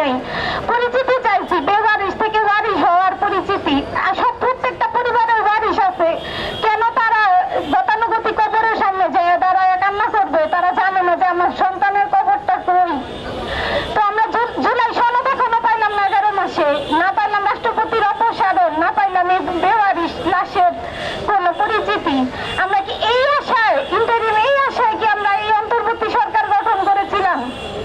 নেই। পরিচিতি চাইছি, বেওয়ারিশ থেকে ওয়ারিশ হওয়ার পরিচিতি। সব প্রত্যেকটা পরিবারের ওয়ারিশ আছে, কেন তারা গতানুগতিক কবরের সামনে যায় দাঁড়ায় কান্না করবে? তারা জানে না যে আমার সন্তানের কবরটা কই। তো আমরা জুলাই সনদ এখনো পাইলাম না, 11 মাসে না পাইলাম রাষ্ট্রপতির অপসারণ, না পাইলাম এই বেওয়ারিশ লাশের কোনো পরিচিতি।